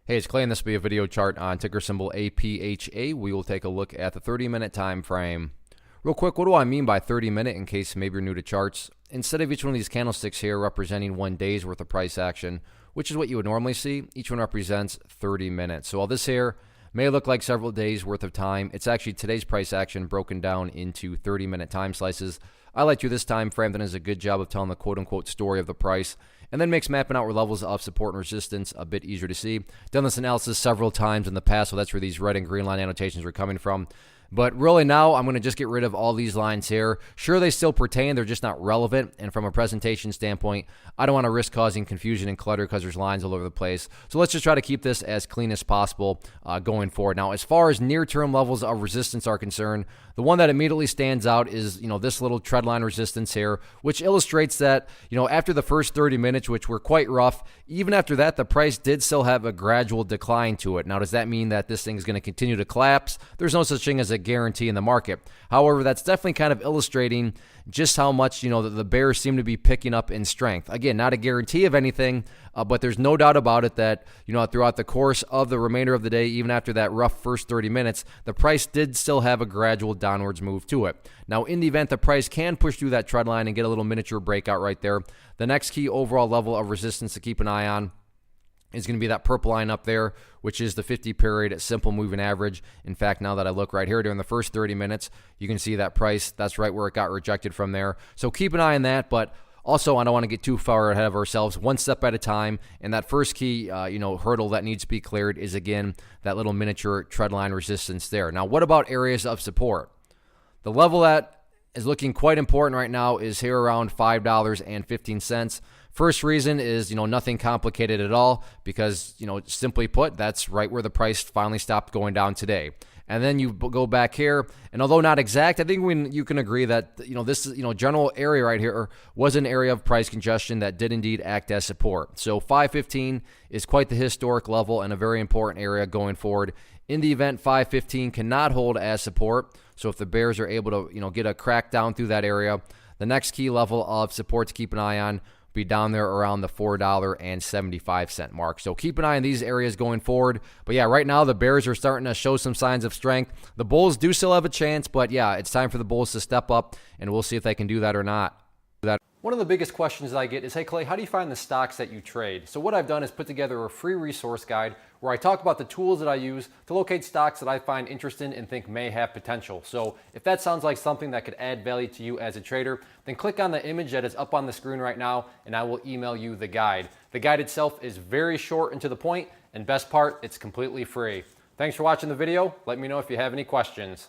Hey, it's Clay, and this will be a video chart on ticker symbol APHA. We will take a look at the 30-minute time frame. Real quick, what do I mean by 30-minute in case maybe you're new to charts? Instead of each one of these candlesticks here representing 1 day's worth of price action, which is what you would normally see, each one represents 30 minutes. So while this here may look like several days worth of time, it's actually today's price action broken down into 30-minute time slices. I like to do this time frame that does a good job of telling the quote-unquote story of the price, and then makes mapping out where levels of support and resistance a bit easier to see. Done this analysis several times in the past, so that's where these red and green line annotations are coming from. But really now, I'm going to just get rid of all these lines here. Sure, they still pertain. They're just not relevant. And from a presentation standpoint, I don't want to risk causing confusion and clutter because there's lines all over the place. So let's just try to keep this as clean as possible going forward. Now, as far as near-term levels of resistance are concerned, the one that immediately stands out is, this little trend line resistance here, which illustrates that, after the first 30 minutes, which were quite rough, even after that, the price did still have a gradual decline to it. Now, does that mean that this thing is going to continue to collapse? There's no such thing as a guarantee in the market. However, that's definitely kind of illustrating just how much, the bears seem to be picking up in strength. Again, not a guarantee of anything, but there's no doubt about it that, throughout the course of the remainder of the day, even after that rough first 30 minutes, the price did still have a gradual downwards move to it. Now, in the event the price can push through that trend line and get a little miniature breakout right there, the next key overall level of resistance to keep an eye on is going to be that purple line up there, which is the 50-period simple moving average. In fact, now that I look right here during the first 30 minutes, you can see that price. That's right where it got rejected from there. So keep an eye on that, but also, I don't want to get too far ahead of ourselves. One step at a time, and that first key, hurdle that needs to be cleared is, again, that little miniature trend line resistance there. Now, what about areas of support? The level that is looking quite important right now is here around $5.15. First reason is, nothing complicated at all because, simply put, that's right where the price finally stopped going down today. And then you go back here, and although not exact, I think you can agree that, this general area right here was an area of price congestion that did indeed act as support. So 515 is quite the historic level and a very important area going forward. In the event 515 cannot hold as support, so if the bears are able to, get a crack down through that area, the next key level of support to keep an eye on be down there around the $4.75 mark. So keep an eye on these areas going forward. But yeah, right now the bears are starting to show some signs of strength. The bulls do still have a chance, but yeah, it's time for the bulls to step up, and we'll see if they can do that or not. One of the biggest questions that I get is, hey Clay, how do you find the stocks that you trade? So what I've done is put together a free resource guide where I talk about the tools that I use to locate stocks that I find interesting and think may have potential. So if that sounds like something that could add value to you as a trader, then click on the image that is up on the screen right now and I will email you the guide. The guide itself is very short and to the point, and best part, it's completely free. Thanks for watching the video. Let me know if you have any questions.